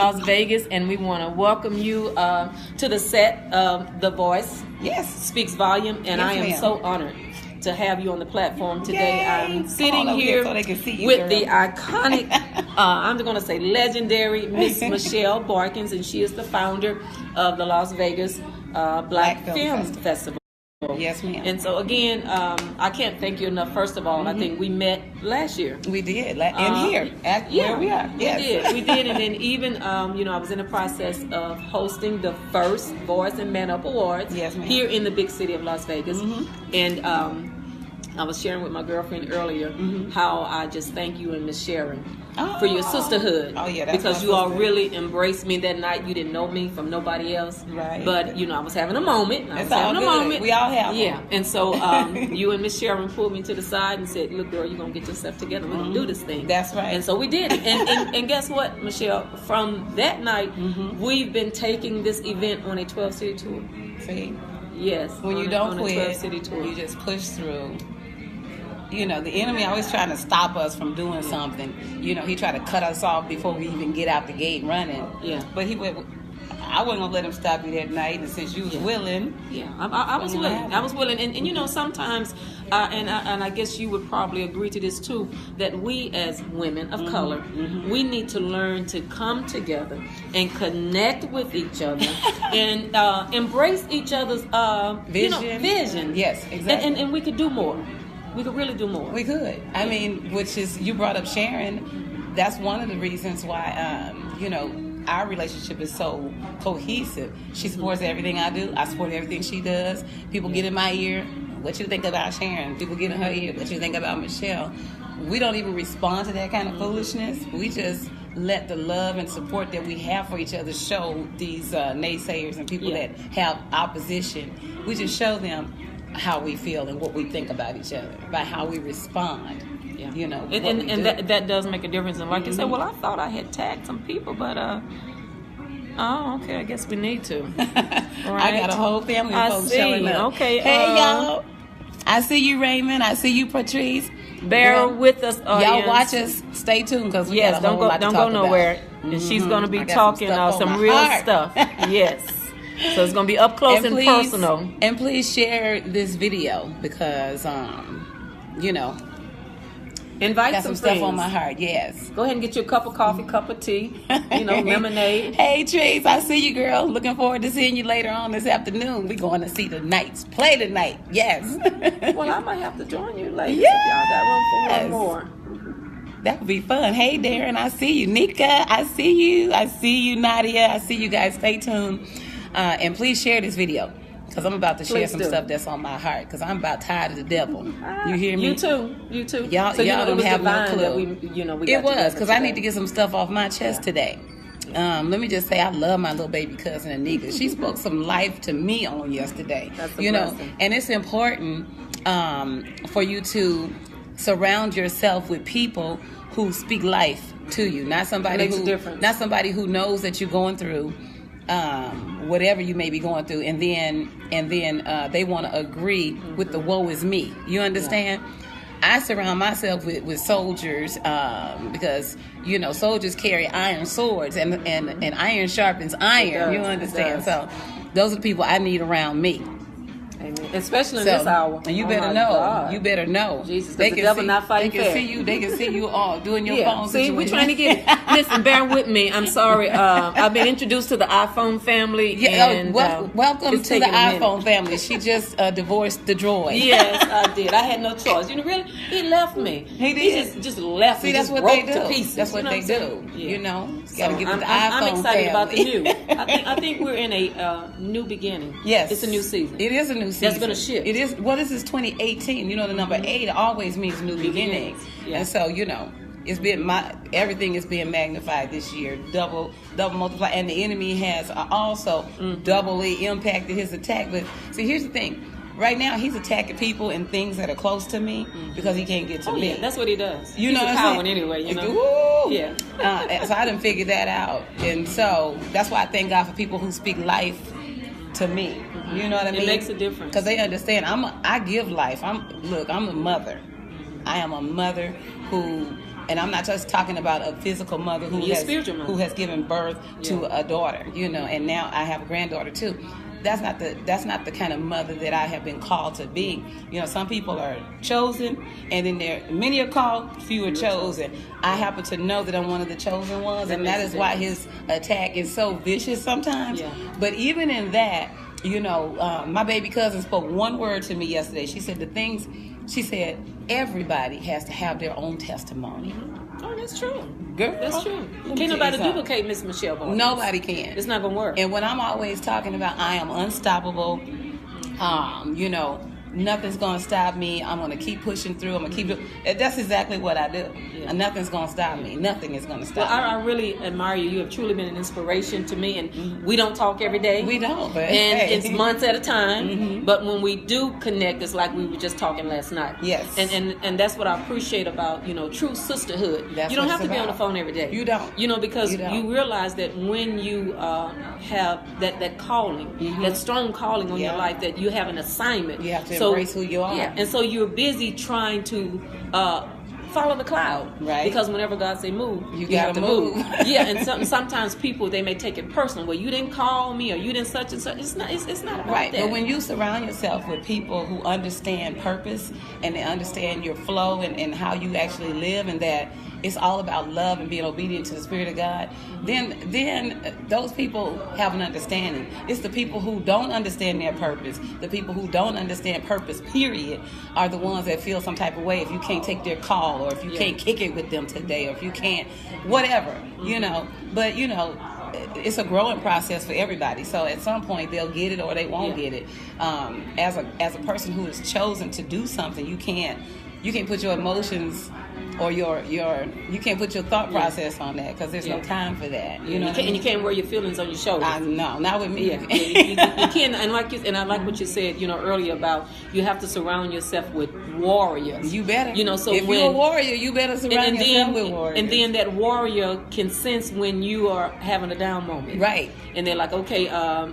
Las Vegas, and we want to welcome you to the set of The Voice. Yes. Speaks volume, and yes, I am ma'am. so honored to have you on the platform today. Yay. I'm sitting here so they can see you, with girl. the iconic, I'm going to say legendary Miss Michelle Barkins, and she is the founder of the Las Vegas Black Film Festival. Yes, ma'am. And so again, I can't thank you enough. First of all, I think we met last year. We did, and here, where we are. Yes. We did, and then even, I was in the process of hosting the first Voice and Man Up Awards Yes, ma'am. here in the big city of Las Vegas, and I was sharing with my girlfriend earlier how I just thank you and Miss Sharon for your sisterhood. Oh, yeah, that's because you all really embraced me that night. You didn't know me from nobody else, Right. But I was having a moment. It's all good. We all have Yeah, one. and so you and Miss Sharon pulled me to the side and said, "Look, girl, you're gonna get yourself together. We're gonna do this thing." That's right. And so we did. And guess what, Michelle? From that night, we've been taking this event on a 12-city tour. See, Yes. when you on don't a quit, 12-city tour. you just push through. The enemy always trying to stop us from doing something. He tried to cut us off before we even get out the gate running. Yeah. But I wasn't gonna let him stop you that night, and since you was willing, Yeah, I was willing. I was willing, and sometimes, and I guess you would probably agree to this too, that we as women of color, we need to learn to come together and connect with each other and embrace each other's vision. Yes, exactly. And we could do more. We could really do more. We could. I mean, which is, you brought up Sharon. That's one of the reasons why, our relationship is so cohesive. She supports everything I do. I support everything she does. People get in my ear, what you think about Sharon? People get in her ear, what you think about Michelle? We don't even respond to that kind of foolishness. We just let the love and support that we have for each other show these naysayers and people that have opposition. We just show them how we feel and what we think about each other, by how we respond. Yeah. And that does make a difference. And like you said, well, I thought I had tagged some people, but oh, okay, I guess we need to. Right? I got a whole family of folks showing up. Okay. Hey, y'all. I see you, Raymond. I see you, Patrice. Bear with us, y'all. Watch us. Stay tuned, because we got a whole lot to don't talk go nowhere. about. And she's going to be I got talking some real heart. stuff. Yes. So it's going to be up close and personal. And please share this video, because invite got some stuff friends. on my heart. Yes. Go ahead and get you a cup of coffee, cup of tea, lemonade. Hey, Trace, I see you, girl. Looking forward to seeing you later on this afternoon. We're going to see the Knights play tonight. Yes. Well, I might have to join you later. Yes. If y'all got room for one more. That would be fun. Hey, Darren, I see you. Nika, I see you. I see you, Nadia. I see you guys. Stay tuned. And please share this video, because I'm about to share some stuff that's on my heart, because I'm about tired of the devil. You hear me? You too. Y'all So don't have no clue. That we got it was, because I today. need to get some stuff off my chest today. Let me just say, I love my little baby cousin Anika. She spoke some life to me on yesterday. That's a blessing. And it's important for you to surround yourself with people who speak life to you, not somebody who knows that you're going through whatever you may be going through, and then they want to agree with the woe is me. You understand? I surround myself with soldiers, because soldiers carry iron swords, and iron sharpens iron. You understand? So those are the people I need around me. Amen. Especially in this hour. And you better know. God. You better know. Jesus, the devil not fighting fair. They can see you all doing your phone See, situation. we're trying to get it. Listen, bear with me. I'm sorry. I've been introduced to the iPhone family. And, welcome to the iPhone family. She just divorced the droid. Yes, I did. I had no choice. Really, he left me. He did. He just left me. See, that's just what they broke do. to pieces. That's what they do. Yeah. Got to get with the iPhone I'm excited family. about the new. I think we're in a new beginning. Yes. It's a new season. It is a new season. That's going to shift. It is. Well, this is 2018. The number 8 always means new beginnings. Yeah. And so, it's been everything is being magnified this year, double multiply, and the enemy has also doubly impacted his attack. But see, here's the thing. Right now, he's attacking people and things that are close to me because he can't get to me. Yeah, that's what he does. He's a what I'm coward saying? anyway. Woo! Yeah. So I didn't figure that out, and so that's why I thank God for people who speak life to me. You know what I mean? It makes a difference because they understand. I give life. I'm a mother. I am a mother who And I'm not just talking about a physical mother who has given birth to a daughter, you know, and now I have a granddaughter too. That's not the kind of mother that I have been called to be. You know, some people are chosen, and then many are called, few are chosen. I happen to know that I'm one of the chosen ones, and that is why his attack is so vicious sometimes. Yeah. But even in that, you know, my baby cousin spoke one word to me yesterday. She said, everybody has to have their own testimony. Oh, that's true. Girl, that's true. Can't nobody duplicate Miss Michelle Bowles. Nobody can. It's not gonna work. And when I'm always talking about I am unstoppable, you know, nothing's gonna stop me. I'm gonna keep pushing through. I'm gonna keep doing. That's exactly what I do. Yeah. And nothing's gonna stop me. Nothing is gonna stop me. I really admire you. You have truly been an inspiration to me. And we don't talk every day. We don't. But and it's months at a time. But when we do connect, it's like we were just talking last night. Yes. And that's what I appreciate about, you know, true sisterhood. That's you don't have to be on the phone every day. You don't. You know, because you realize that when you have that calling, that strong calling on your life, that you have an assignment. You have to embrace who you are. Yeah, and so you're busy trying to follow the cloud, right? Because whenever God say move, you have to move. Yeah, and sometimes people, they may take it personal. Well, you didn't call me, or you didn't such and such. It's not about right. that. But when you surround yourself with people who understand purpose and they understand your flow and how you actually live, and that it's all about love and being obedient to the Spirit of God, then those people have an understanding. It's the people who don't understand their purpose, the people who don't understand purpose, period, are the ones that feel some type of way if you can't take their call, or if you can't kick it with them today, or if you can't, whatever, you know. But, you know, it's a growing process for everybody. So at some point they'll get it or they won't get it. As a person who is chosen to do something, you can't put your emotions or you can't put your thought process on that, because there's no time for that. You know, and you can't wear your feelings on your shoulders. No, not with me. Yeah, you can't. And I like what you said, you know, earlier about you have to surround yourself with warriors. You better. You know, so if you're a warrior, you better surround yourself with warriors. And then that warrior can sense when you are having a down moment. Right. And they're like, okay,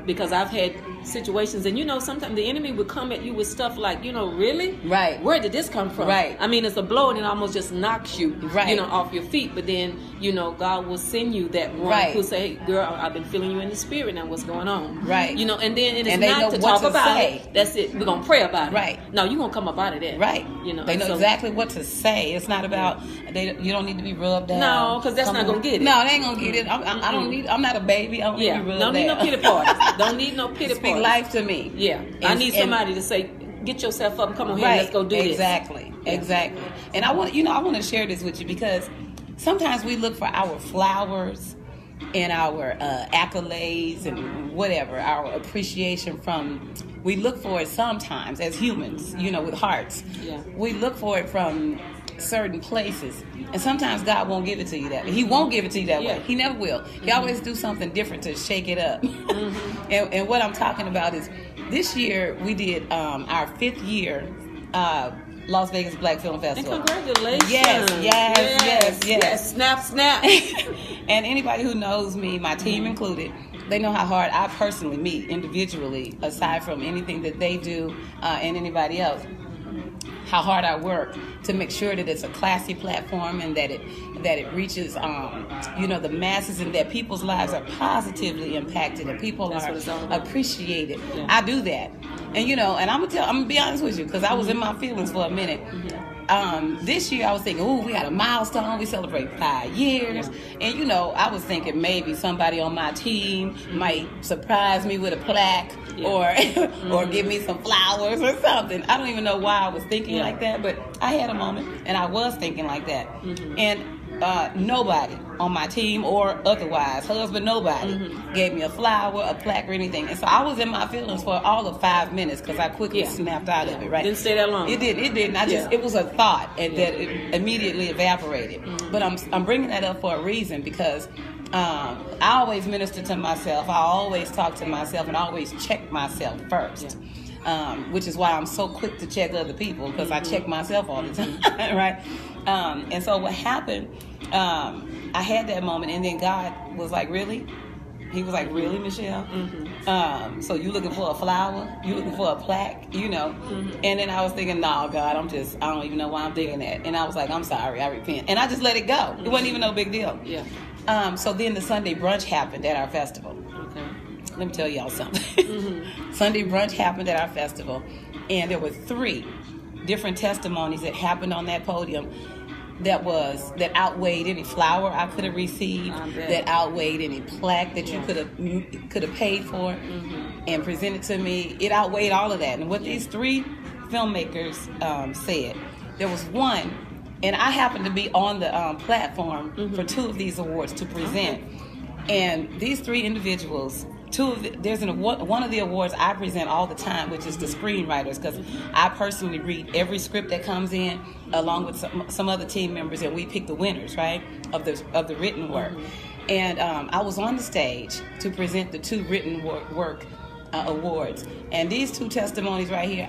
because I've had situations, and you know, sometimes the enemy would come at you with stuff like, you know, really? Right. Where did this come from? Right. I mean, it's a blow, and it almost just knocks you, right, you know, off your feet. But then, you know, God will send you that one who'll say, hey, girl, I've been feeling you in the spirit now. What's going on? Right. You know, and then it's not to talk about it. That's it. We're going to pray about it. Right. No, you're going to come up out of that. Right. You know, they know exactly what to say. It's not about, you don't need to be rubbed down. No, because that's not going to get it. No, they ain't going to get it. I don't need, I'm not a baby. I don't need to be rubbed down. Don't need no pity parties. Don't need no pity parties. Speak life to me. Yeah. I need somebody to say, get yourself up and come on here, let's go do this. Exactly. And I want to share this with you, because sometimes we look for our flowers and our accolades and whatever, our appreciation from, we look for it sometimes as humans, you know, with hearts. Yeah. We look for it from certain places, and sometimes God won't give it to you that way. He won't give it to you that way. He never will. He always do something different to shake it up. And what I'm talking about is, this year we did our 5th year Las Vegas Black Film Festival. And congratulations. Yes. Snap. And anybody who knows me, my team included, they know how hard I personally meet individually, aside from anything that they do and anybody else, how hard I work to make sure that it's a classy platform, and that it reaches you know, the masses, and that people's lives are positively impacted and people are appreciated. Yeah. I do that. And you know, and I'm gonna be honest with you, because I was in my feelings for a minute. This year I was thinking, ooh, we had a milestone, we celebrate 5 years. And you know, I was thinking maybe somebody on my team might surprise me with a plaque or give me some flowers or something. I don't even know why I was thinking like that, but I had a moment and I was thinking like that. And nobody on my team or otherwise, husband, nobody gave me a flower, a plaque, or anything. And so I was in my feelings for all of 5 minutes, because I quickly snapped out of it. Right? Didn't stay that long. It didn't. It was a thought, and that it immediately evaporated. But I'm bringing that up for a reason, because I always minister to myself. I always talk to myself, and I always check myself first. Which is why I'm so quick to check other people, because I check myself all the time, right? And so what happened, I had that moment, and then God was like, really? He was like, really, Michelle? So you looking for a flower? You looking for a plaque? You know? And then I was thinking, no, God, I don't even know why I'm thinking that. And I was like, I'm sorry, I repent. And I just let it go. It wasn't even no big deal. Yeah. So then the Sunday brunch happened at our festival. Okay. Let me tell y'all something. Sunday brunch happened at our festival, and there were 3 different testimonies that happened on that podium that outweighed any flower I could have received, that outweighed any plaque that you could have paid for and presented to me. It outweighed all of that. And what these 3 filmmakers said, there was one, and I happened to be on the platform for 2 of these awards to present. And these 3 individuals, there's one of the awards I present all the time, which is the screenwriters, because I personally read every script that comes in, along with some other team members, and we pick the winners, right, of the written work. And I was on the stage to present the 2 written work awards, and these 2 testimonies right here,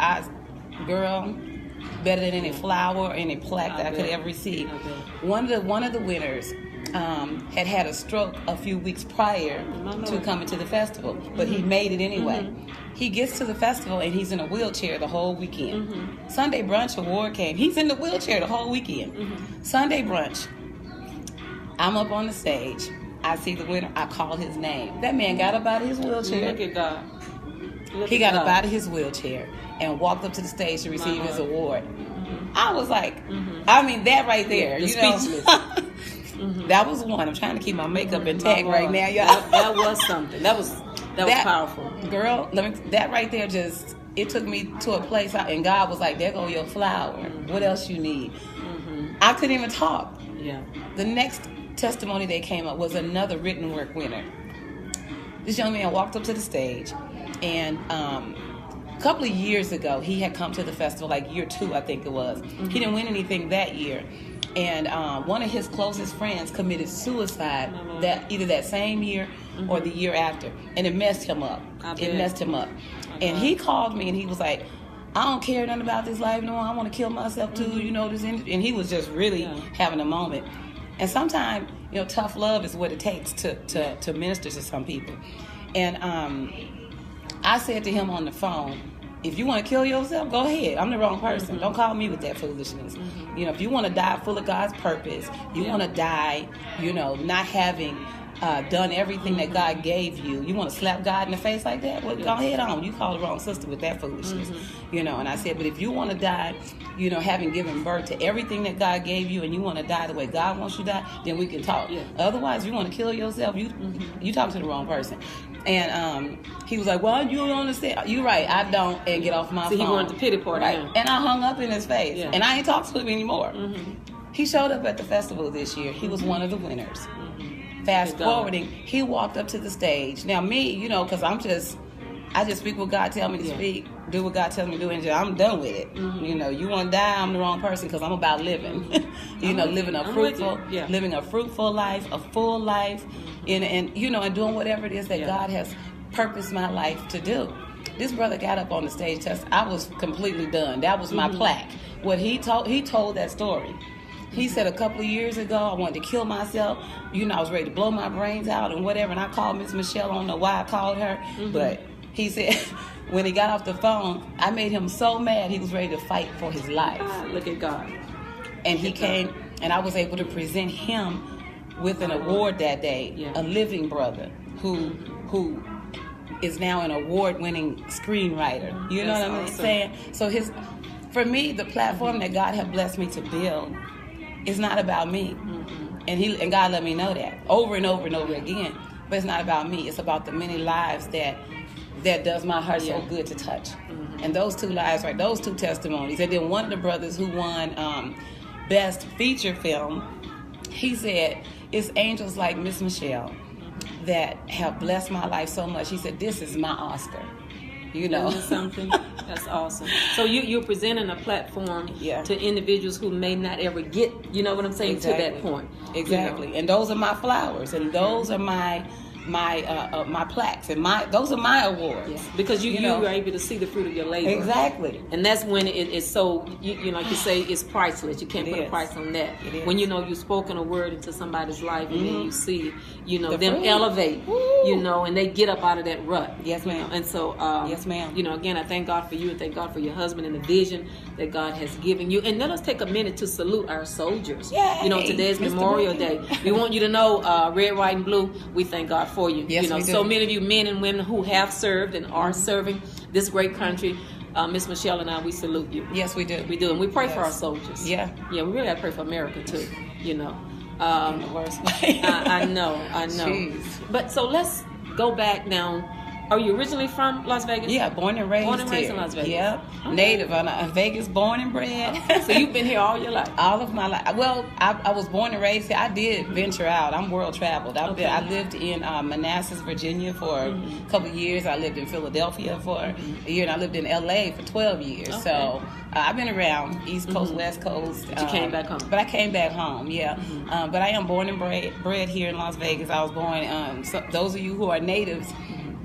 girl, better than any flower or any plaque that I could ever receive. One of the winners had a stroke a few weeks prior to coming to the festival, but he made it anyway. He gets to the festival and he's in a wheelchair the whole weekend. Sunday brunch award came. He's in the wheelchair the whole weekend. Sunday brunch. I'm up on the stage. I see the winner. I call his name. That man got up out of his wheelchair. Look at God. He got up out of his wheelchair and walked up to the stage to receive his award. I was like, I mean, that right there, you know. That was one. I'm trying to keep my makeup intact right now, y'all. That was something. That was powerful. Girl, that right there it took me to a place, and God was like, there go your flower. What else you need? I couldn't even talk. Yeah. The next testimony that came up was another written work winner. This young man walked up to the stage, and a couple of years ago, he had come to the festival, like year 2, I think it was. He didn't win anything that year. And one of his closest friends committed suicide either that same year or the year after. And it messed him up. And he called me and he was like, I don't care nothing about this life no more. I want to kill myself too. You know, and he was just really having a moment. And sometimes, you know, tough love is what it takes to minister to some people. And I said to him on the phone, if you want to kill yourself, go ahead. I'm the wrong person. Don't call me with that foolishness. You know, if you want to die full of God's purpose, you want to die, you know, not having done everything that God gave you. You want to slap God in the face like that? Well, go ahead on. You call the wrong sister with that foolishness. You know, and I said, but if you want to die, you know, having given birth to everything that God gave you, and you want to die the way God wants you to die, then we can talk. Otherwise, if you want to kill yourself, you talk to the wrong person. And he was like, well, you don't understand. You're right, I don't, and get off my phone. He wanted the pity party. Right. And I hung up in his face. And I ain't talked to him anymore. He showed up at the festival this year. He was one of the winners. Fast forwarding, he walked up to the stage. Now me, you know, because I just speak what God tell me to speak, do what God tells me to do, and I'm done with it. You know, you want to die, I'm the wrong person, because I'm about living. You know, living a fruitful life, a full life, and you know, and doing whatever it is that God has purposed my life to do. This brother got up on the stage. I was completely done. That was my plaque. What he told that story. He said a couple of years ago, I wanted to kill myself. You know, I was ready to blow my brains out and whatever. And I called Miss Michelle. I don't know why I called her. But he said when he got off the phone, I made him so mad he was ready to fight for his life. Look at God. And he came, and I was able to present him with an award that day. A living brother who is now an award-winning screenwriter. You know what I'm saying? So for me, the platform that God had blessed me to build, it's not about me. And God let me know that over and over and over again. But it's not about me. It's about the many lives that does my heart so good to touch. And those 2 lives, right, those 2 testimonies. And then one of the brothers who won Best Feature Film, he said, it's angels like Miss Michelle that have blessed my life so much. He said, this is my Oscar. You know, something that's awesome. So you're presenting a platform to individuals who may not ever get, you know what I'm saying, to that point. Exactly. You know? And those are my flowers, and those are my my plaques and those are my awards. Yeah. Because you are able to see the fruit of your labor. Exactly. And that's when it's so, like you say, it's priceless. You can't put a price on that. When you've spoken a word into somebody's life, and then you see, them elevate, and they get up out of that rut. Yes, ma'am. And so, yes, ma'am. Again, I thank God for you and thank God for your husband and the vision that God has given you. And let us take a minute to salute our soldiers. Yay, today's Mr. Memorial Brady. Day. We want you to know, red, white, and blue, we thank God for you. Yes, we do. So many of you men and women who have served and are serving this great country. Miss Michelle and I, we salute you. Yes, we do. We do, and we pray for our soldiers. Yeah. Yeah, we really got to pray for America too. In the worst way. I know. Jeez. But so let's go back now. Are you originally from Las Vegas? Yeah, born and raised in Las Vegas. Yep. Okay. Native. Vegas, born and bred. So you've been here all your life? All of my life. Well, I was born and raised here. I did venture out. I'm world traveled. I lived in Manassas, Virginia for a couple of years. I lived in Philadelphia for a year, and I lived in L.A. for 12 years. Okay. So I've been around East Coast, West Coast. But you came back home. But I came back home, yeah. But I am born and bred here in Las Vegas. I was born, so those of you who are natives,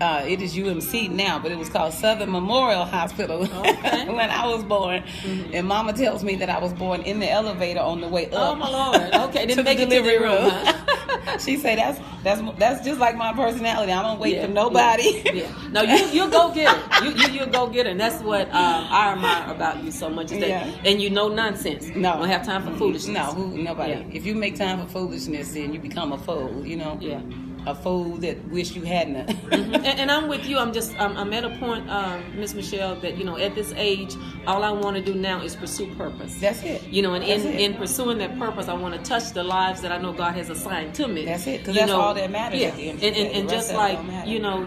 it is UMC now, but it was called Southern Memorial Hospital when I was born. And Mama tells me that I was born in the elevator on the way up. Oh my Lord! Okay, to didn't make the it to delivery the room. Huh? She said that's just like my personality. I don't wait for nobody. Yeah. No, you'll go get it. You'll go get it, and that's what I admire about you so much. Is that, and nonsense. No, don't have time for foolishness. No, nobody. Yeah. If you make time for foolishness, then you become a fool. Yeah. A fool that wish you hadn't. And I'm with you. I'm at a point, Miss Michelle, that at this age, all I want to do now is pursue purpose. That's it. And in pursuing that purpose, I want to touch the lives that I know God has assigned to me. That's it. Because that's all that matters. Yeah. At the end And just like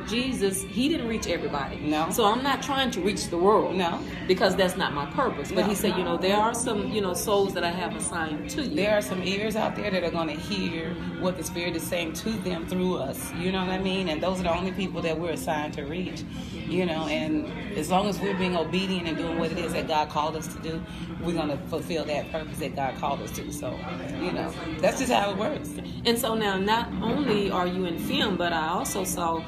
Jesus, He didn't reach everybody. No. So I'm not trying to reach the world. No. Because that's not my purpose. But He said, there are some souls that I have assigned to you. There are some ears out there that are going to hear what the Spirit is saying to them through us, you know what I mean? And those are the only people that we're assigned to reach, and as long as we're being obedient and doing what it is that God called us to do, we're going to fulfill that purpose that God called us to. So, that's just how it works. And so now, not only are you in film, but I also saw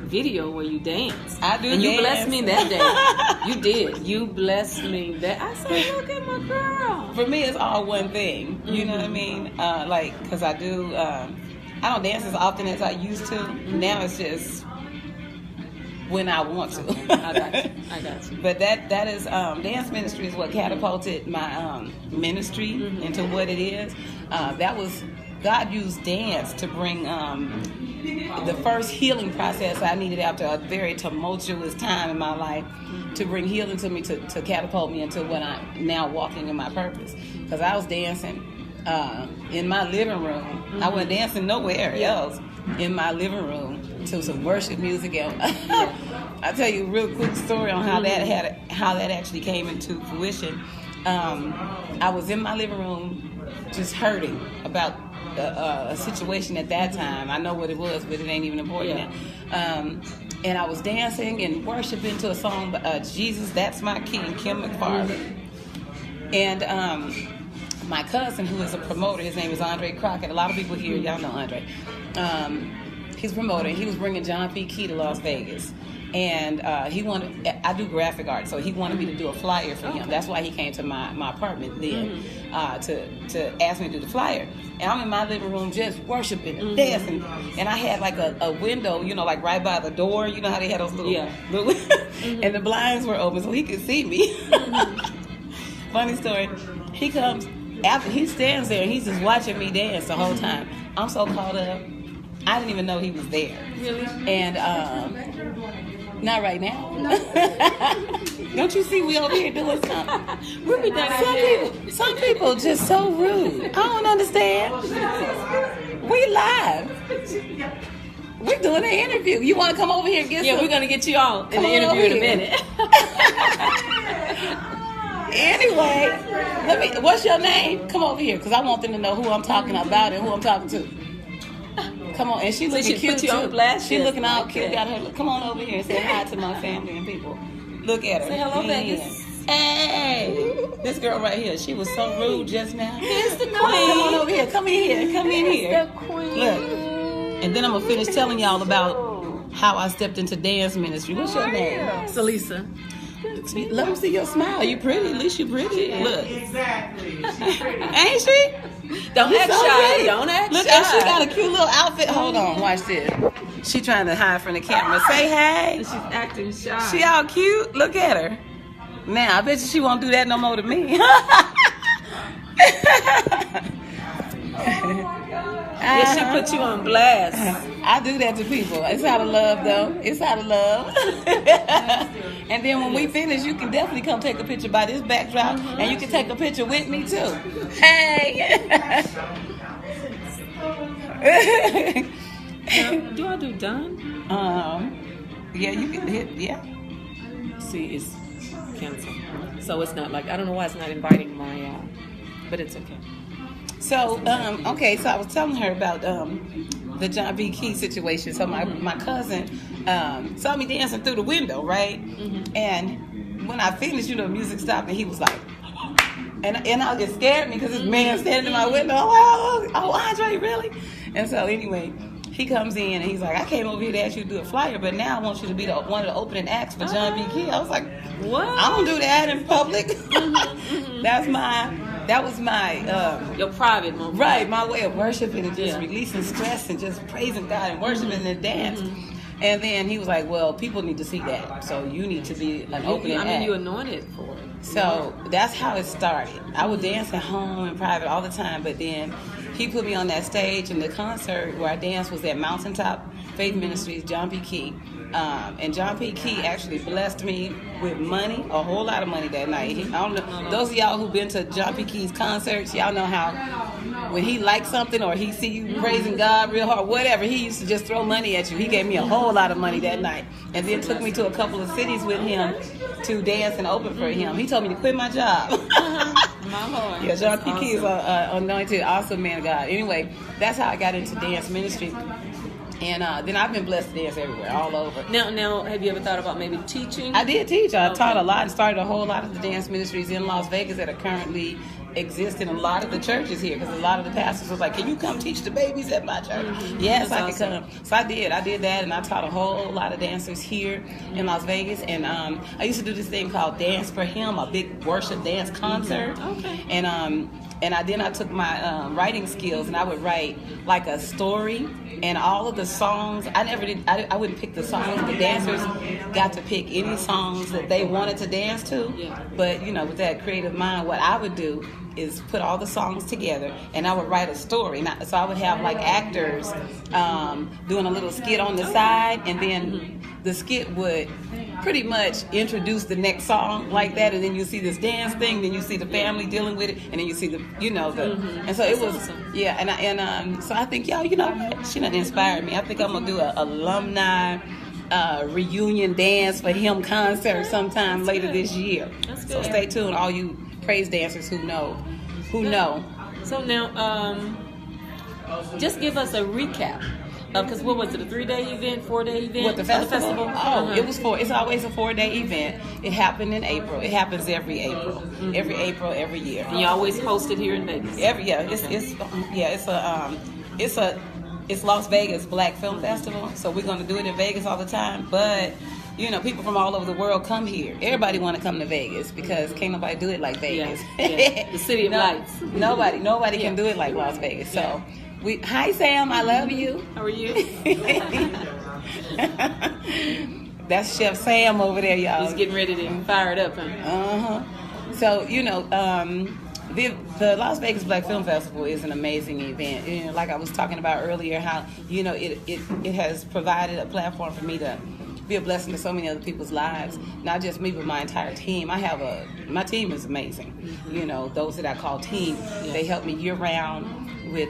video where you dance. I do. And you blessed me that day. You did. You blessed me that. I said, look at my girl. For me, it's all one thing. You know what I mean? Because I do... I don't dance as often as I used to. Now it's just when I want to. I got you. But that is dance ministry is what catapulted my ministry into what it is. That was God used dance to bring the first healing process I needed after a very tumultuous time in my life to bring healing to me to catapult me into what I'm now walking in my purpose. Because I was dancing in my living room. I wasn't dancing nowhere else. In my living room to some worship music. I'll tell you a real quick story on how that actually came into fruition. I was in my living room just hurting about a situation at that time. I know what it was, but it ain't even important now. And I was dancing and worshiping to a song, Jesus, That's My King, Kim McFarland. And my cousin, who is a promoter, his name is Andre Crockett. A lot of people here, y'all know Andre. He's a promoter. He was bringing John P. Key to Las Vegas. And he wanted, I do graphic art, so he wanted me to do a flyer for him. That's why he came to my apartment then to ask me to do the flyer. And I'm in my living room just worshiping and dancing. And I had like a window, like right by the door. You know how they had those little and the blinds were open so he could see me. Funny story. He comes, after he stands there and he's just watching me dance the whole time. I'm so caught up. I didn't even know he was there. Really? And not right now. Don't you see we over here doing something? We'll be done. Some people just so rude. I don't understand. We live. We're doing an interview. You want to come over here and get some? We're going to get you all in the interview in a minute. Anyway, what's your name? Come over here, because I want them to know who I'm talking about and who I'm talking to. Come on, and she's looking cute too. She's looking all cute. Got her. Come on over here and say hi to my family and people. Look at her. Say hello, Vegas. Hey, this girl right here. She was so rude just now. Here's the queen. Come on over here. Come in here. Come in here. The queen. Look. And then I'm gonna finish telling y'all about how I stepped into dance ministry. What's your name? Salisa. Let me see your smile. You pretty. At least you pretty. Yeah. Look. Exactly. She's pretty. Ain't she? Don't act so shy. pretty. Don't act Look, shy. and she got a cute little outfit. Hold on, watch this. She trying to hide from the camera. Say hey. She's acting shy. She all cute. Look at her. Now, I bet you she won't do that no more to me. Yeah, she put you on blast. I do that to people. It's out of love, though. It's out of love. And then when we finish, you can definitely come take a picture by this backdrop, and you can take a picture with me too. Hey. Do I do done? Yeah, you can hit. Yeah. See, it's cancel. So it's not like, I don't know why it's not inviting my, but it's okay. So, okay, so I was telling her about the John B. Key situation. So my cousin saw me dancing through the window, right? Mm-hmm. And when I finished, the music stopped, and he was like, and it scared me because this man standing in my window. Oh, Andre, really? And so anyway, he comes in and he's like, I came over here to ask you to do a flyer, but now I want you to be one of the opening acts for John B. Key. I was like, what? I don't do that in public. That was my your private moment. Right, my way of worshiping and just Yeah. releasing stress and just praising God and worshiping and dance. And then he was like, well, people need to see that, so you need to be an opening act. You anointed for it. So that's how it started. I would dance at home in private all the time, but then he put me on that stage, and the concert where I danced was at Mountaintop Faith Ministries, John P. Key. And John P. Key actually blessed me with money, a whole lot of money that night. I don't know, those of y'all who've been to John P. Key's concerts, y'all know how when he likes something or he see you praising God real hard, whatever, he used to just throw money at you. He gave me a whole lot of money that night, and then took me to a couple of cities with him to dance and open for him. He told me to quit my job. My Lord. Yeah, John P. Key is an anointed, awesome man of God. Anyway, that's how I got into dance ministry. And then I've been blessed to dance everywhere, all over. Now, have you ever thought about maybe teaching? I did teach. I taught a lot and started a whole lot of the dance ministries in Las Vegas that are currently exist in a lot of the churches here, because a lot of the pastors was like, can you come teach the babies at my church? Yes, That's I can awesome. come. So I did that, and I taught a whole lot of dancers here in Las Vegas. And I used to do this thing called Dance for Him, a big worship dance concert. Okay. And I took my writing skills, and I would write like a story, and all of the songs, I wouldn't pick the songs. The dancers got to pick any songs that they wanted to dance to. Yeah. But with that creative mind, what I would do is put all the songs together, and I would write a story. So I would have like actors doing a little skit on the side, and then the skit would pretty much introduce the next song like that, and then you see this dance thing, then you see the family dealing with it, and then you see the and so it was awesome. Yeah. And so I think y'all, she done inspired me. I think I'm gonna do a alumni reunion dance for him concert sometime later this year. That's So good. stay tuned, all you praise dancers who know. So now, just give us a recap. Because what was it, a 3-day event, 4-day event? What, the festival? Oh, It's always a 4-day event. It happened in April. It happens every April. Every April, every year. And you always host it here in Vegas? It's Las Vegas Black Film Festival. So we're going to do it in Vegas all the time. But people from all over the world come here. Everybody want to come to Vegas because can't nobody do it like Vegas. Yeah. The city of lights. Nobody can do it like Las Vegas. So. Hi Sam, I love you. How are you? That's Chef Sam over there, y'all. He's getting ready to fire it up, huh? So the Las Vegas Black Film Festival is an amazing event. Like I was talking about earlier, how it has provided a platform for me to be a blessing to so many other people's lives. Not just me, but my entire team. My team is amazing. Those that I call team, they help me year round with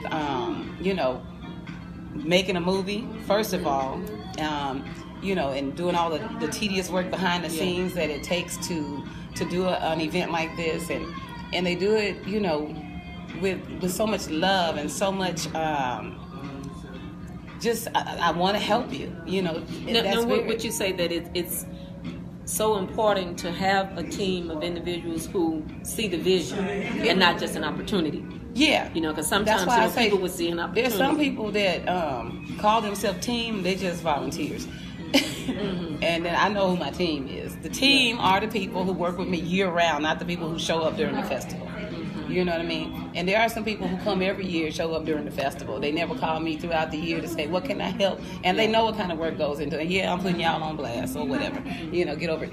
making a movie, first of all, and doing all the tedious work behind the scenes that it takes to do an event like this, and they do it with so much love and so much I want to help you. Now, would you say that it's so important to have a team of individuals who see the vision and not just an opportunity? Yeah. You know, because sometimes That's why I say people would see an opportunity. There's some people that call themselves team. They just volunteers. And then I know who my team is. The team are the people who work with me year round, not the people who show up during the festival. You know what I mean? And there are some people who come every year, show up during the festival. They never call me throughout the year to say, what can I help? And they know what kind of work goes into it. Yeah, I'm putting y'all on blast or whatever. You know, get over it.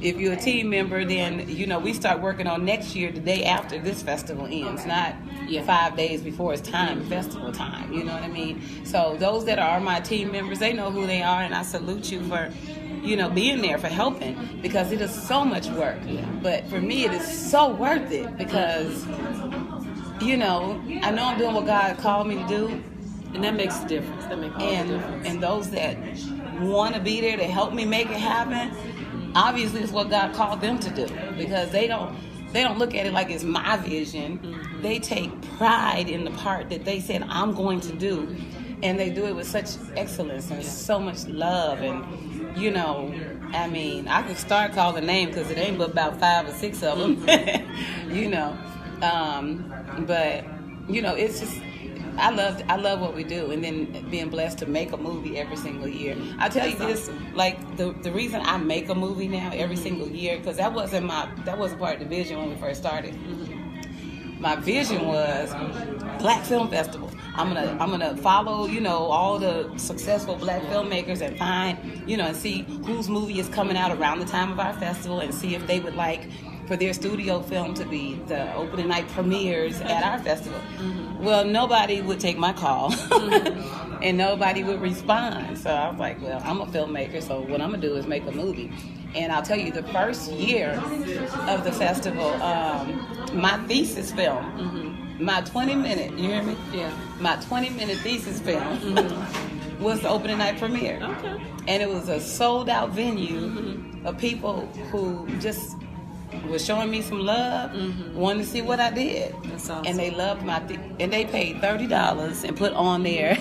If you're a team member, then, you know, we start working on next year, the day after this festival ends, not 5 days before it's time, festival time. You know what I mean? So those that are my team members, they know who they are, and I salute you for, you know, being there, for helping, because it is so much work. But for me, it is so worth it because, you know I'm doing what God called me to do. And that makes a difference. That makes a difference. And those that want to be there to help me make it happen, obviously it's what God called them to do, because they don't look at it like it's my vision. They take pride in the part that they said I'm going to do, and they do it with such excellence and so much love. And you know, I mean, I could start calling names because it ain't but about 5 or 6 of them. You know, but you know, it's just I love what we do, and then being blessed to make a movie every single year. I tell you this, like the reason I make a movie now every single year, because that wasn't part of the vision when we first started. My vision was Black Film Festival. I'm gonna follow, you know, all the successful Black filmmakers and find, you know, and see whose movie is coming out around the time of our festival, and see if they would like for their studio film to be the opening night premieres at our festival. Well, nobody would take my call, and nobody would respond. So I was like, well, I'm a filmmaker, so what I'm gonna do is make a movie. And I'll tell you, the first year of the festival, my thesis film, my 20-minute, you hear me? Yeah. My 20-minute thesis film was the opening night premiere. Okay. And it was a sold-out venue of people who just was showing me some love, wanted to see what I did. That's awesome. And they loved and they paid $30 and put on their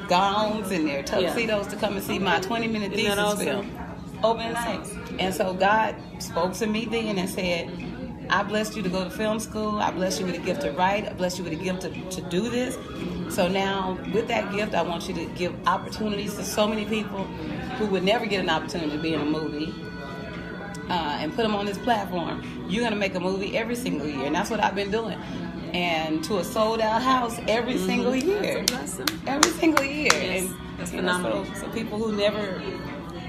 gowns and their tuxedos to come and see my 20-minute thesis film. Open night. And so God spoke to me then and said, I blessed you to go to film school. I blessed you with a gift to write. I blessed you with a gift to do this. So now, with that gift, I want you to give opportunities to so many people who would never get an opportunity to be in a movie, and put them on this platform. You're going to make a movie every single year. And that's what I've been doing. And to a sold-out house every single year. That's a blessing. Every single year. Yes, And that's phenomenal. So people who never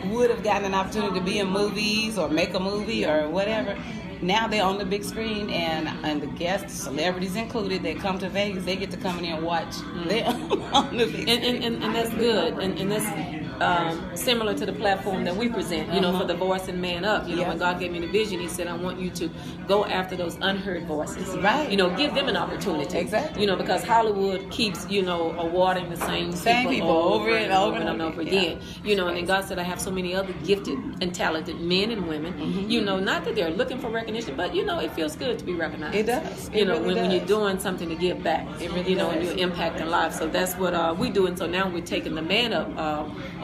would have gotten an opportunity to be in movies or make a movie or whatever, now they're on the big screen, and the guests, celebrities included, that come to Vegas, they get to come in here and watch them on the big screen. And that's good. And that's similar to the platform that we present, you know, for the voice and man up. You know, when God gave me the vision, He said, I want you to go after those unheard voices. Right. You know, give them an opportunity. Exactly. You know, because Hollywood keeps, you know, awarding the same people over and over again. You know, and then God said, I have so many other gifted and talented men and women. You know, not that they're looking for recognition, but you know, it feels good to be recognized. It does. You know, when you're doing something to give back. It really you know, does. and you're impacting lives. So that's what we do. And so now we're taking the Man Up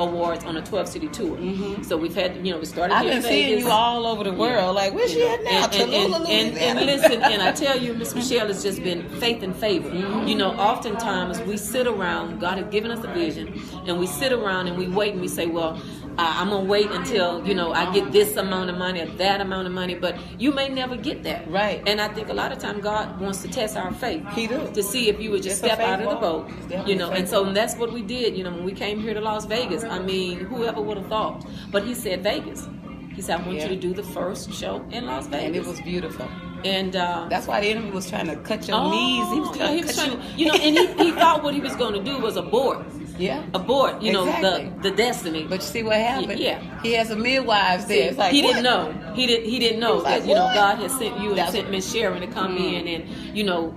Awards on a 12-city tour. So we've had, you know, we started I've here in been seeing Vegas. you all over the world. Like, where's she at now? And listen, and I tell you, Miss Michelle, has just been faith and favor. You know, oftentimes we sit around, God has given us a vision, and we sit around and we wait and we say, well, I'm going to wait until, you know, I get this amount of money or that amount of money, but you may never get that. Right. And I think a lot of time God wants to test our faith. He do. To see if you would just step out of the boat. You know, and so that's what we did, you know, when we came here to Las Vegas. I mean, whoever would have thought. But He said Vegas. He said, I want you to do the first show in Las Vegas. And it was beautiful. And that's why the enemy was trying to cut your knees. He was trying to cut you. You know, and he thought what he was going to do was abort. Yeah. Abort, you know, Exactly. the destiny. But you see what happened? Yeah. He has some midwives there. It's like, he what? didn't know. He didn't know like, that, you know, what? God had sent you and That's sent what- Miss Sharon to come in and, you know,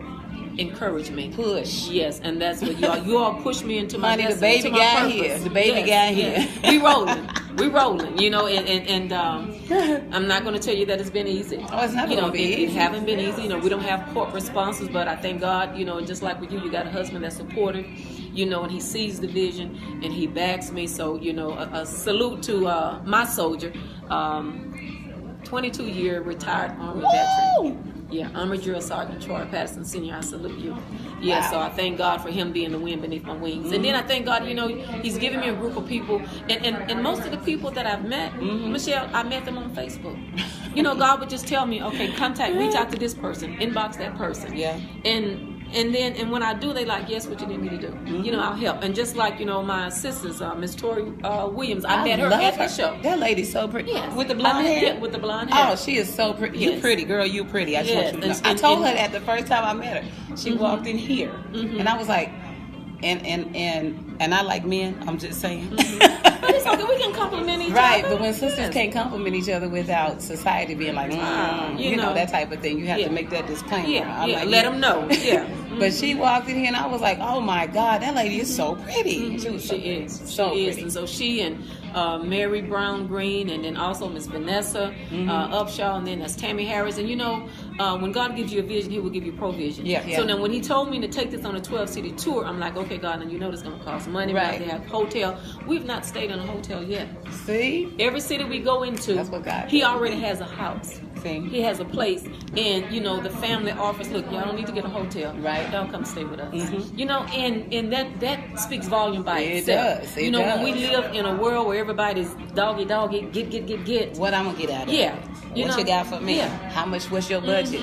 encourage me. Push. Yes, and that's what you all pushed me into my Honey, the destiny, baby to my guy purpose. here. The baby guy here. We rolling, you know, and I'm not going to tell you that it's been easy. Oh, it's never you know, gonna be it easy. haven't been easy. You know, we don't have corporate sponsors, but I thank God, you know, and just like with you got a husband that's supportive, you know, and he sees the vision and he backs me. So, you know, a salute to my soldier, 22-year retired Army veteran. Yeah, Army Drill Sergeant Troy Patterson Sr., I salute you. Yeah, Wow. so I thank God for him being the wind beneath my wings. And then I thank God, he's given me a group of people. And most of the people that I've met, Michelle, I met them on Facebook. God would just tell me, okay, reach out to this person, inbox that person. Yeah. And when I do, they like, yes, what you need me to do. I'll help. And just like, my sisters, Miss Tori Williams, I met her love at the show. That lady's so pretty. Yes. With the blonde hair? Yeah, with the blonde hair. Oh, she is so pretty. You Yes. pretty, girl. You pretty. I just Yes. want you to know. And- I and- told and- her that the first time I met her. She walked in here, and I was like, and I like men. I'm just saying. But it's okay, we can compliment each Right, other. but when sisters Yes. can't compliment each other without society being like, you know. that type of thing, you have Yeah. to make that disclaimer. Yeah, I'm yeah, like, let them know. Yeah. But she walked in here and I was like, oh my God, that lady is so pretty. She was so pretty. So She is. pretty. And so she and Mary Brown Green, and then also Miss Vanessa Upshaw, and then that's Tammy Harris. And when God gives you a vision, He will give you provision. Yeah, yeah. So now when He told me to take this on a 12-city tour, I'm like, okay, God, and it's going to cost money. Right. We have to have hotel. We've not stayed in a hotel yet. See? Every city we go into, That's what God He did. already has a house. See? He has a place, and the family offers. Look, y'all don't need to get a hotel. Right. Y'all come stay with us. And that speaks volume by It itself. does. It when we does. live in a world where everybody's doggy, get. What I'm going to get out of it? Yeah. What you got for me? Yeah. How much? What's your budget?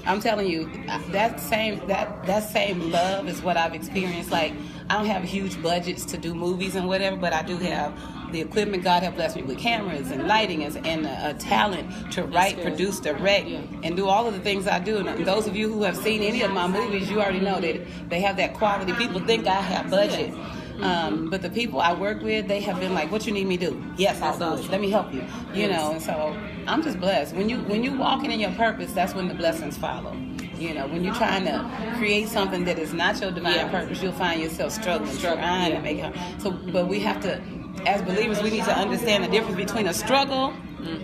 I'm telling you, that same love is what I've experienced. Like, I don't have huge budgets to do movies and whatever, but I do have the equipment. God has blessed me with cameras and lighting and a talent to write, good. produce, direct, and do all of the things I do. And those of you who have seen any of my movies, you already know that they have that quality. People think I have budget. But the people I work with, they have been like, "What you need me to do? Yes, I'll do it. Let me help you." And so I'm just blessed. When you walking in your purpose, that's when the blessings follow. When you're trying to create something that is not your divine purpose, you'll find yourself struggling, trying to make it. So, but we have to, as believers, we need to understand the difference between a struggle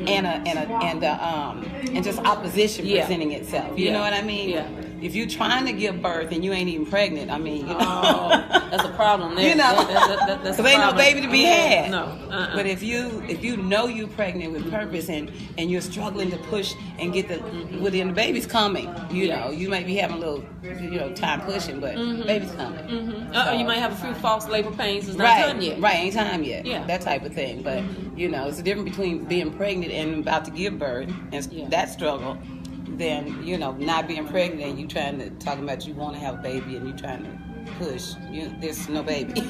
and just opposition presenting itself. You know what I mean? Yeah. If you're trying to give birth and you ain't even pregnant, I mean, That's a problem there. That's because ain't no baby to be had. No. But if you know you're pregnant with purpose and you're struggling to push and get within the baby's coming, you might be having a little time pushing, but baby's coming. So, you might have a few false labor pains. It's not right, time yet. right, ain't time yet. Yeah. That type of thing. But it's a difference between being pregnant and about to give birth and that struggle. Than not being pregnant and you trying to talking about you want to have a baby and you trying to push there's no baby.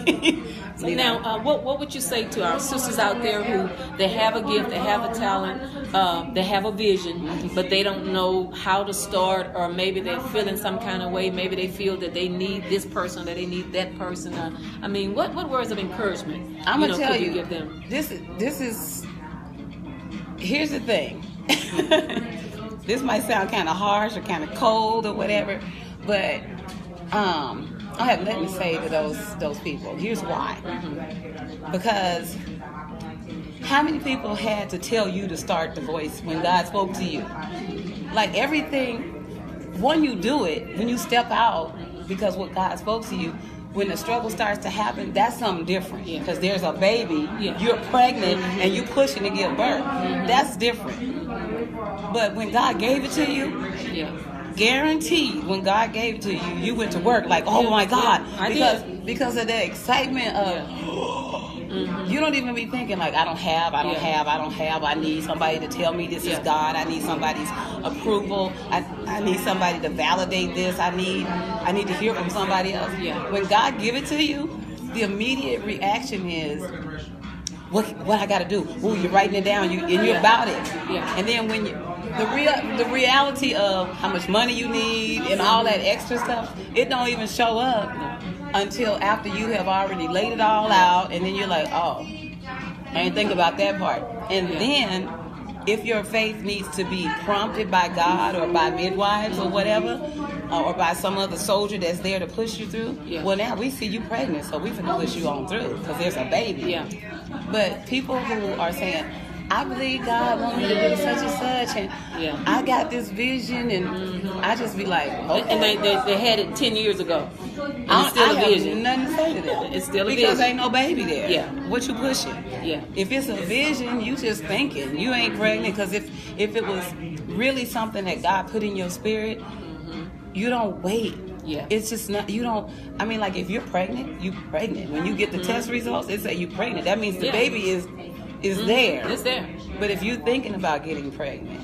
So now, what would you say to our sisters out there who they have a gift, they have a talent, they have a vision, but they don't know how to start, or maybe they're feeling some kind of way, maybe they feel that they need this person, that they need that person. What words of encouragement I'm gonna tell could you you, give them? this is here's the thing. This might sound kind of harsh or kind of cold or whatever, but I have nothing to say to those people. Here's why. Because how many people had to tell you to start the voice when God spoke to you? Like everything, when you do it, when you step out, because what God spoke to you, when the struggle starts to happen, that's something different. Because there's a baby, you're pregnant, and you're pushing to give birth. That's different. But when God gave it to you, guaranteed, when God gave it to you, you went to work like, oh my God, because of the excitement of, you don't even be thinking like, I don't have, I need somebody to tell me this is God, I need somebody's approval, I need somebody to validate this, I need to hear from somebody else. When God give it to you, the immediate reaction is, what I got to do? Ooh, you're writing it down, and you're about it. And then when the reality of how much money you need and all that extra stuff, it don't even show up until after you have already laid it all out, and then you're like, oh, I didn't think about that part. And then if your faith needs to be prompted by God or by midwives or whatever, or by some other soldier that's there to push you through, well, now we see you pregnant, so we finna push you on through because there's a baby. But people who are saying, I believe God wants me to do such and such, and Yeah. I got this vision, and I just be like, okay. And they had it 10 years ago. And I it's still a have vision. nothing to say to that. It's still a because vision. ain't no baby there. Yeah. What you pushing? Yeah. If it's a vision, you just thinking. You ain't pregnant, because if it was really something that God put in your spirit, you don't wait. Yeah. It's just not, you don't, I mean, like if you're pregnant, you pregnant. When you get the test results, it say you pregnant. That means the Yeah. baby is there. It's there. But if you thinking about getting pregnant,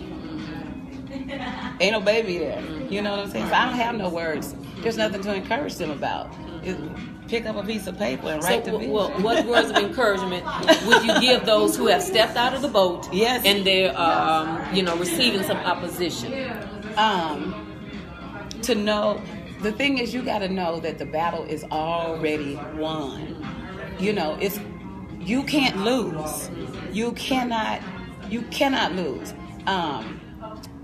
ain't no baby there. You know what I'm saying? So I don't have no words. There's nothing to encourage them about. Pick up a piece of paper and write the vision. Well, what words of encouragement would you give those who have stepped out of the boat? Yes. And they're, receiving some opposition? To know, the thing is, you got to know that the battle is already won. You know, you can't lose. You cannot lose.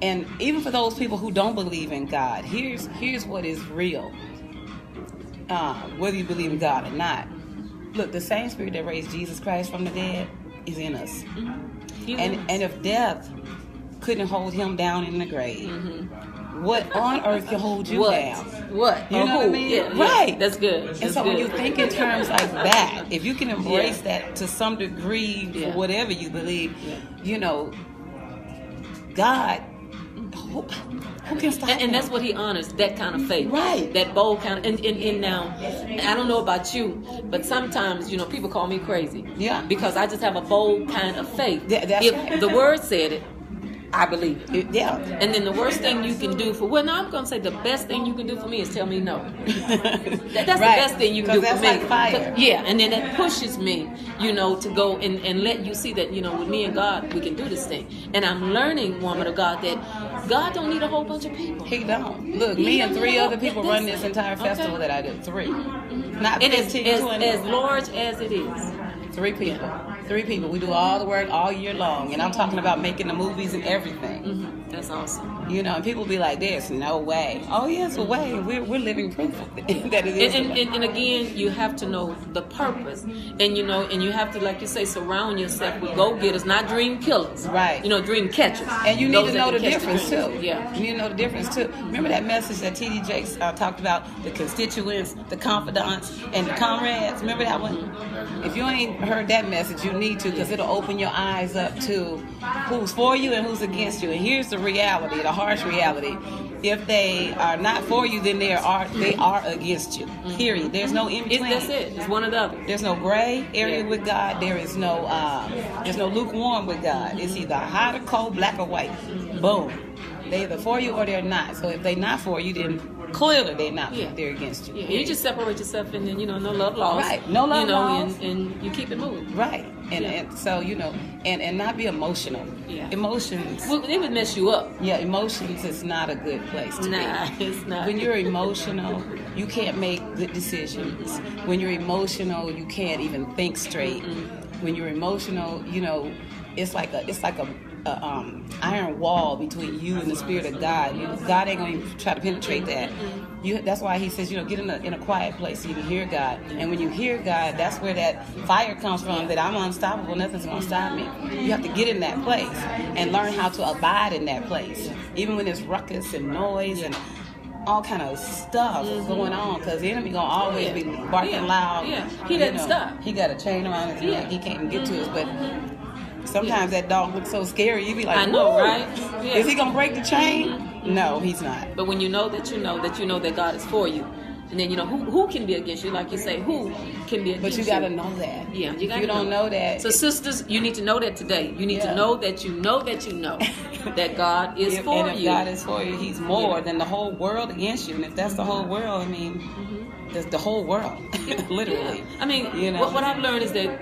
And even for those people who don't believe in God, here's what is real. Whether you believe in God or not, look, the same spirit that raised Jesus Christ from the dead is in us. And if death couldn't hold him down in the grave, what on earth can hold you down? What? You know what I mean? Yeah, right. That's good. And That's so when good. you think in terms like that, if you can embrace that to some degree for whatever you believe, you know, God, who can stop and that's what he honors, that kind of faith. Right. That bold kind of, and now, I don't know about you, but sometimes, people call me crazy. Yeah. Because I just have a bold kind of faith. That's if right. the word said it, I believe it. Yeah. And then the worst thing you can do I'm going to say the best thing you can do for me is tell me no. That's the best thing you can do for me. That's like fire. Yeah, and then that pushes me, to go and let you see that, with me and God, we can do this thing. And I'm learning, woman of God, that God don't need a whole bunch of people. He don't. Look, me and 3 other people run this entire festival that I did. 3. Not And 15, it's 20. as large as it is. 3 people. 3 people. We do all the work all year long. And I'm talking about making the movies and everything. That's awesome. And people be like, there's no way. Oh, yes, a way. We're living proof that it is. And again, you have to know the purpose. And, and you have to, like you say, surround yourself with go-getters, not dream killers. Right. Dream catchers. And you need Those to that know the can catch difference, too. dreams. Yeah. You need to know the difference, too. Remember that message that T.D. Jakes talked about, the constituents, the confidants, and the comrades? Remember that one? If you ain't heard that message, you need to, because it'll open your eyes up to who's for you and who's against you. And here's the reality, the harsh reality. If they are not for you, then they are against you. Period. There's no in between. That's it. It's one or the other. There's no gray area with God. There's no lukewarm with God. It's either hot or cold, black or white. Boom. They're either for you or they're not. So if they're not for you, then clearly they're not. They're against you. Yeah. You just separate yourself, and then no love lost. Right. No love lost. And you keep it moving. Right. And so and not be emotional. Yeah. Emotions. Well, it would mess you up. Yeah, emotions is not a good place to be. It's not. When you're emotional, you can't make good decisions. When you're emotional, you can't even think straight. When you're emotional, it's like a iron wall between you and the Spirit of God. God ain't going to try to penetrate that. That's why he says, get in a quiet place so you can hear God. And when you hear God, that's where that fire comes from, that I'm unstoppable, nothing's going to stop me. You have to get in that place and learn how to abide in that place. Even when there's ruckus and noise and all kind of stuff going on, because the enemy going to always be barking loud. Yeah, he doesn't stop. He got a chain around his neck. He can't even get to us, but sometimes that dog looks so scary. You be like, I know, whoa. right? Yeah. Is he gonna break the chain? No, he's not. But when you know that that God is for you, and then who can be against you, like you say, who can be against you? But you gotta know that. Yeah, you gotta. If you don't know that. So sisters, you need to know that today. You need to know that you know that God is for you. And if God is for you, He's more than the whole world against you. And if that's the whole world, I mean, that's the whole world, literally. Yeah. I mean, what I've learned is that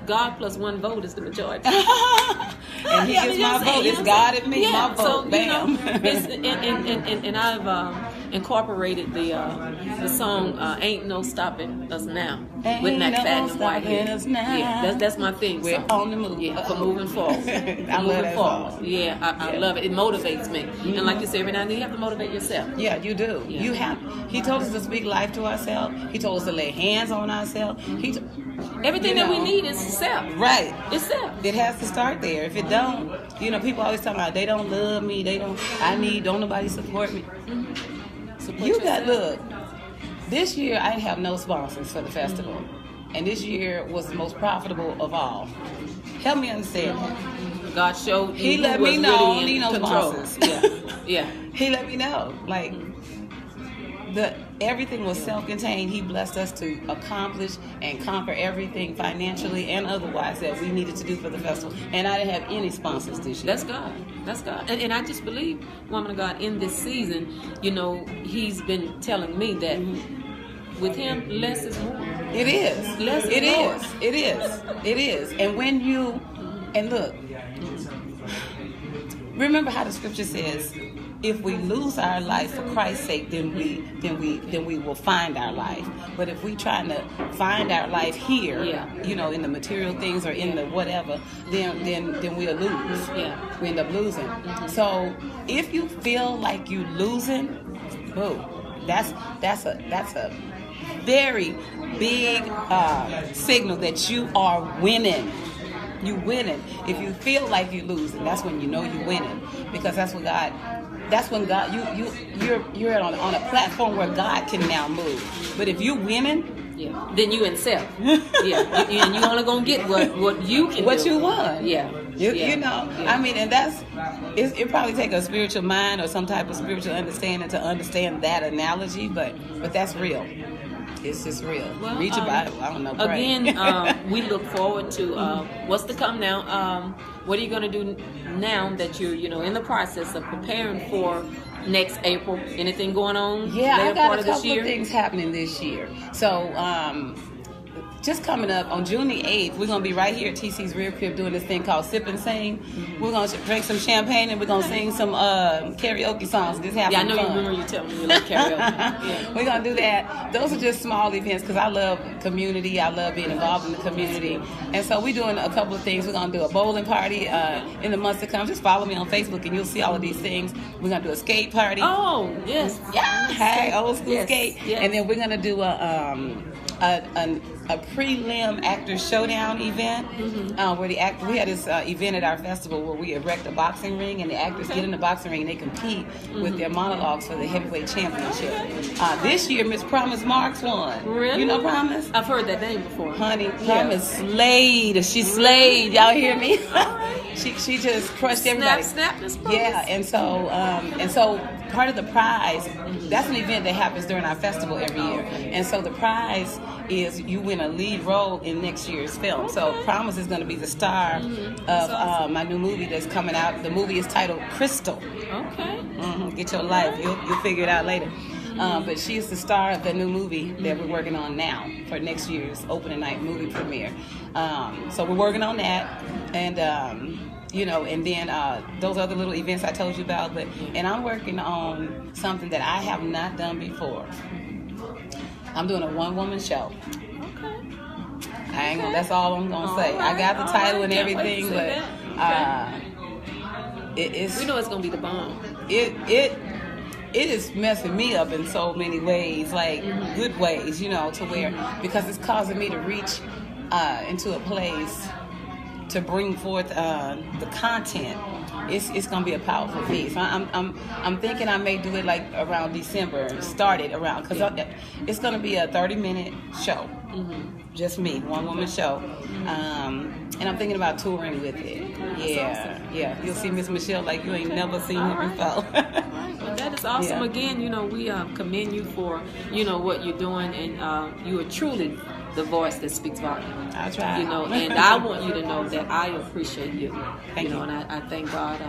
God plus one vote is the majority. And He gets my vote. It's God and me, my vote. So, Bam. and I've incorporated the song "Ain't No Stopping Us Now" Ain't with no McFadden and Whitehead. stopping us now. Yeah, that's my thing. We're on the move. Yeah, for moving forward. I love that song. Yeah, I love it. It motivates me. And like you say, every now and then you have to motivate yourself. Yeah, you do. Yeah. You have. He told us to speak life to ourselves. He told us to lay hands on ourselves. Everything that we need is self. Right. It's self. It has to start there. If it don't, people always talk about they don't love me. Don't nobody support me. Support You got, yourself. look, this year I didn't have no sponsors for the festival. And this year was the most profitable of all. Help me understand that. God showed you. He let who me was know I really don't in need no control. sponsors. Yeah. He let me know. Like, everything was self-contained. He blessed us to accomplish and conquer everything financially and otherwise that we needed to do for the festival. And I didn't have any sponsors this year. That's God. That's God. And I just believe, woman of God, in this season, He's been telling me that with Him, less is more. It is. Less is It more. is. It is. It is. And look, remember how the scripture says, if we lose our life for Christ's sake, then we will find our life. But if we trying to find our life here, in the material things or in the whatever, then we'll lose. Yeah. We end up losing. So if you feel like you losing, that's a very big signal that you are winning. You winning. If you feel like you losing, that's when you know you winning, because that's when God you're on a platform where God can now move. But if you winning, then you in self. And you only gonna get what you can what do. you want. Yeah. I mean, and it probably take a spiritual mind or some type of spiritual understanding to understand that analogy, but that's real. It's just real. Well, Read your Bible. I don't know. Pray. Again, we look forward to what's to come now. What are you going to do now that you're, in the process of preparing for next April? Anything going on? Yeah, I got part a of this couple year? of things happening this year. So, just coming up on June the 8th, we're going to be right here at TC's Rear Crib doing this thing called Sip and Sing. We're going to drink some champagne and we're going to sing some karaoke songs. Just have some I know fun. you remember you telling me you love karaoke. We're going to do that. Those are just small events because I love community. I love being involved in the community. And so we're doing a couple of things. We're going to do a bowling party in the months to come. Just follow me on Facebook and you'll see all of these things. We're going to do a skate party. Oh, yes. Yeah. Hey, old school skate. Yes. And then we're going to do a prelim actor showdown event where we had this event at our festival where we erect a boxing ring and the actors get in the boxing ring and they compete with their monologues for the heavyweight championship. This year, Miss Promise Marks won. Really? You know Promise? I've heard that name before. Honey, Promise slayed. She slayed. Y'all hear me? She just crushed everybody. Snap, Miss Promise. Yeah, and so part of the prize, that's an event that happens during our festival every year. And so the prize is you win a lead role in next year's film. Okay. So Promise is going to be the star of my new movie that's coming out. The movie is titled Crystal. Okay. Get your life. You'll figure it out later. But she's the star of the new movie that we're working on now for next year's opening night movie premiere. So we're working on that. And and then those other little events I told you about. And I'm working on something that I have not done before. I'm doing a one-woman show. Okay. That's all I'm gonna say. Right, I got the title and Can't everything, but it's. We know it's gonna be the bomb. It is messing me up in so many ways, like good ways, to where because it's causing me to reach into a place to bring forth the content. It's gonna be a powerful piece. I'm thinking I may do it like around December. Start it around because it's gonna be a 30-minute show, just me, one-woman show, and I'm thinking about touring with it. Yeah. You'll see Miss Michelle like you ain't never seen her before. Well, that is awesome. Yeah. Again, we commend you for what you're doing, and you are truly the voice that speaks volume. I try. And I want you to know that I appreciate you. Thank you. And I thank God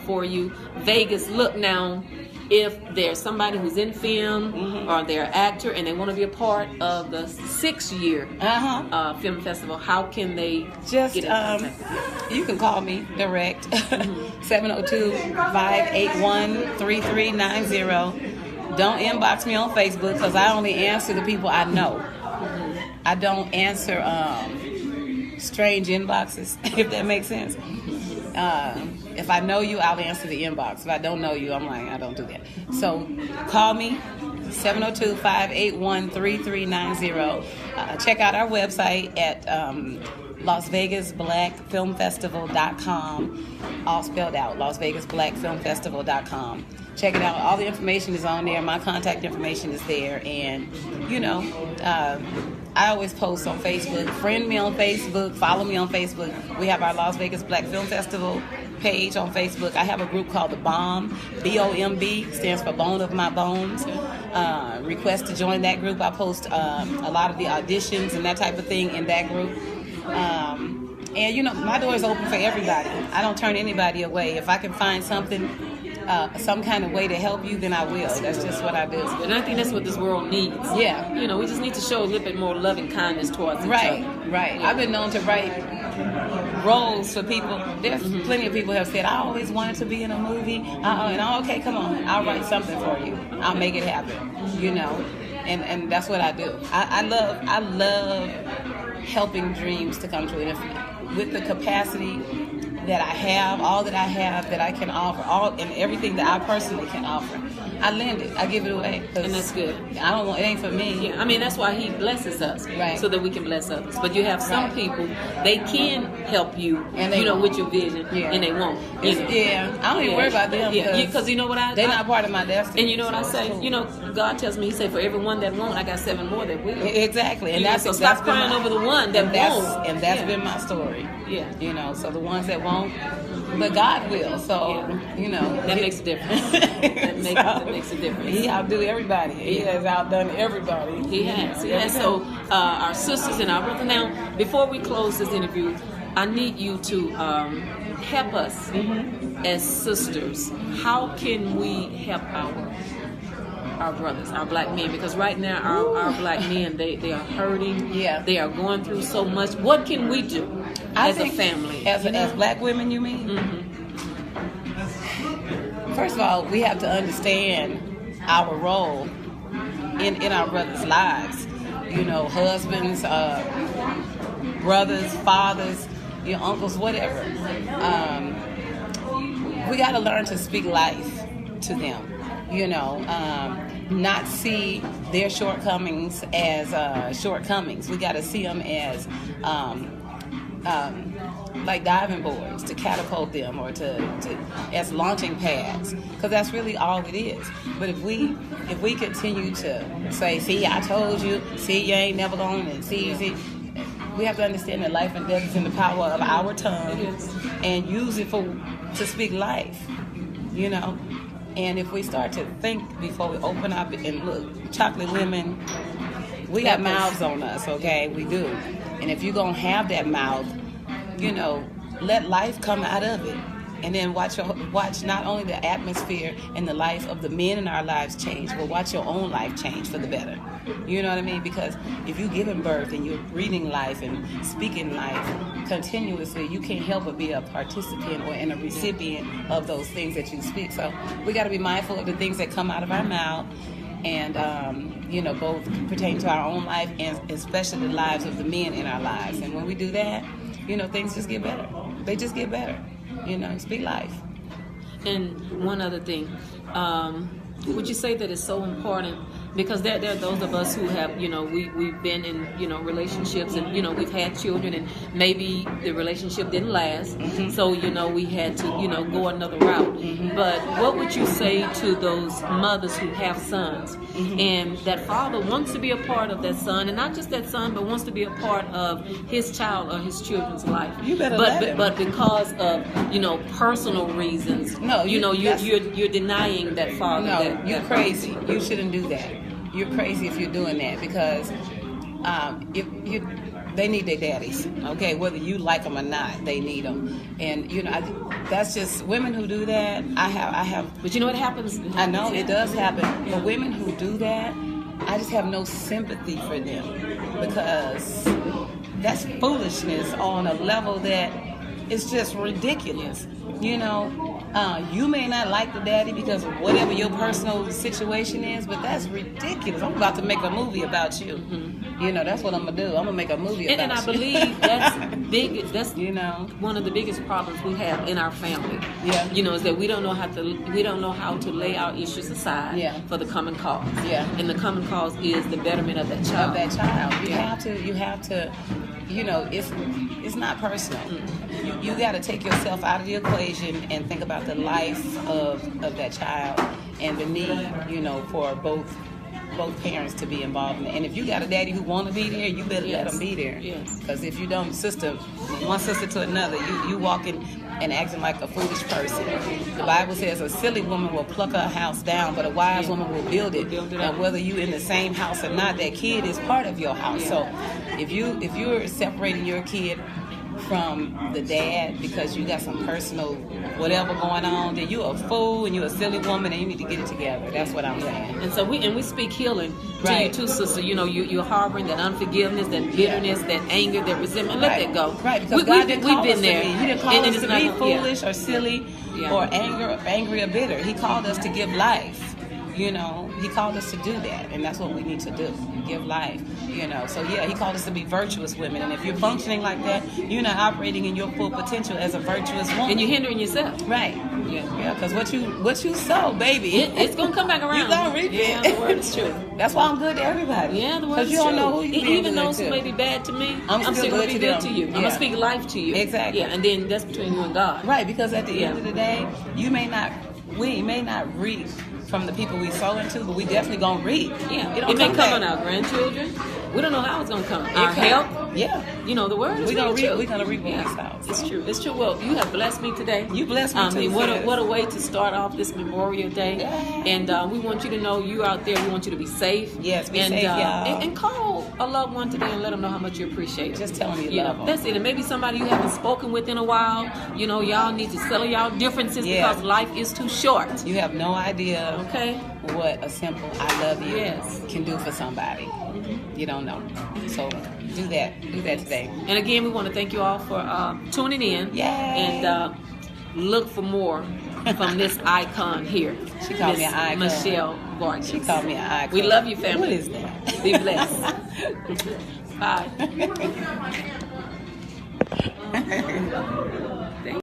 for you. Vegas, look now, if there's somebody who's in film or they're an actor and they want to be a part of the 6-year film festival, how can they just get in contact with you? You can call me direct 702-581-3390. Don't inbox me on Facebook because I only answer the people I know. I don't answer strange inboxes, if that makes sense. If I know you, I'll answer the inbox. If I don't know you, I'm like, I don't do that. So call me, 702-581-3390. Check out our website at LasVegasBlackFilmFestival.com, all spelled out, LasVegasBlackFilmFestival.com. Check it out. All the information is on there. My contact information is there. And, I always post on Facebook. Friend me on Facebook. Follow me on Facebook. We have our Las Vegas Black Film Festival page on Facebook. I have a group called The BOMB. BOMB stands for Bone of My Bones. Request to join that group. I post a lot of the auditions and that type of thing in that group. And, my door is open for everybody. I don't turn anybody away. If I can find something, some kind of way to help you, then I will. That's just what I do. And I think that's what this world needs. Yeah. We just need to show a little bit more loving kindness towards each other. Right. I've been known to write roles for people. There's plenty of people have said, I always wanted to be in a movie. Okay, come on. I'll write something for you. I'll make it happen. And that's what I do. I love helping dreams to come true. And with the capacity that I have, all that I have that I can offer, and everything that I personally can offer, I lend it. I give it away. And that's good. I don't want, it ain't for me. Yeah, that's why He blesses us, right, so that we can bless others. But you have some people, they can help you, and with your vision, and they won't. Yeah, I don't even worry about them. Yeah, because you know what they're not part of my destiny. And you know what I say? God tells me, He said, for every one that won't, I got 7 more that will. Exactly, and so stop crying over the one that won't. And that's been my story. Yeah, so the ones that won't, but God will. So that makes a difference. That makes a difference. He outdo everybody. He has outdone everybody. He has. So our sisters and our brothers. Now, before we close this interview, I need you to help us as sisters. How can we help our brothers, our black men? Because right now our black men, they are hurting. Yeah. They are going through so much. What can we do as a family? As black women, you mean? First of all, we have to understand our role in our brothers' lives. Husbands, brothers, fathers, your uncles, whatever. We got to learn to speak life to them. Not see their shortcomings as shortcomings. We got to see them as like diving boards to catapult them, or to as launching pads, because that's really all it is. But if we continue to say, see, I told you, see, you ain't never going to see, we have to understand that life and death is in the power of our tongue, and use it to speak life. And if we start to think before we open up, and look, chocolate women, we got mouths on us, okay? We do. And if you're going to have that mouth, let life come out of it. And then watch not only the atmosphere and the life of the men in our lives change, but watch your own life change for the better. You know what I mean? Because if you're giving birth and you're breathing life and speaking life continuously, you can't help but be a participant and a recipient of those things that you speak. So we got to be mindful of the things that come out of our mouth, and both pertain to our own life and especially the lives of the men in our lives. And when we do that, things just get better. They just get better. Speak life. And one other thing, would you say that it's so important? Because there are those of us who have, we've been in, relationships, and, we've had children, and maybe the relationship didn't last. So, we had to, go another route. But what would you say to those mothers who have sons, and that father wants to be a part of that son, and not just that son, but wants to be a part of his child or his children's life? You better but because of, personal reasons, you're denying that father. No, you're crazy. You shouldn't do that. You're crazy if you're doing that, because they need their daddies, okay? Whether you like them or not, they need them. And, that's just women who do that. I have. But it happens. I know it does happen. But women who do that, I just have no sympathy for them, because that's foolishness on a level that is just ridiculous. You may not like the daddy because of whatever your personal situation is, but that's ridiculous. I'm about to make a movie about you. You know, that's what I'm gonna do. I'm gonna make a movie about you. And I believe that's big. That's you know, one of the biggest problems we have in our family. Yeah. You know, is that we don't know how to lay our issues aside for the common cause. Yeah. And the common cause is the betterment of that child. You have to. You know, it's not personal. You got to take yourself out of the equation and think about the life of that child and the need, you know, for both parents to be involved in it. And if you got a daddy who want to be there, you better let him be there. Yes. Because if you don't, one sister to another, you walking and acting like a foolish person. The Bible says a silly woman will pluck her house down, but a wise woman will build it. And whether you in the same house or not, that kid is part of your house. So if you're separating your kid from the dad because you got some personal whatever going on, then you're a fool and you're a silly woman and you need to get it together. That's what I'm saying. And so we speak healing to you too, sister. You know, you're harboring that unforgiveness, that bitterness, that anger, that resentment. Let that go. Right, because God didn't call us to be. He didn't call us to be foolish or silly or angry or bitter. He called us to give life. You know, he called us to do that, and that's what we need to do, give life, you know. So, he called us to be virtuous women, and if you're functioning like that, you're not operating in your full potential as a virtuous woman. And you're hindering yourself. Right. Yeah, because what you sow, baby, it's going to come back around. You're going to reap it. Yeah, the word is true. That's why I'm good to everybody. Yeah, the word is true. Because you don't know who you're even those who may be bad to me, I'm still going to be good to you. I'm going to speak life to you. Exactly. Yeah, and then that's between you and God. Right, because at the end of the day, we may not reap from the people we sow into, but we definitely gonna reap. Yeah, it may come on our grandchildren. We don't know how it's gonna come. Our help. Yeah. You know, the word is true. We're gonna reap what we sow. It's true. It's true. Well, you have blessed me today. You blessed me too. What a way to start off this Memorial Day. Yeah. And we want you to know you out there. We want you to be safe. Yes, be safe, y'all. And call a loved one today and let them know how much you appreciate it. Just tell them you love them. That's it. And maybe somebody you haven't spoken with in a while. You know, y'all need to settle y'all differences because life is too short. You have no idea. Okay. What a simple "I love you" can do for somebody. You don't know. So do that today. And again, we want to thank you all for tuning in. Yay. And look for more from this icon here. She called me an icon. Michelle Vargas. She called me an icon. We love you, family. What is that? Be blessed. Bye.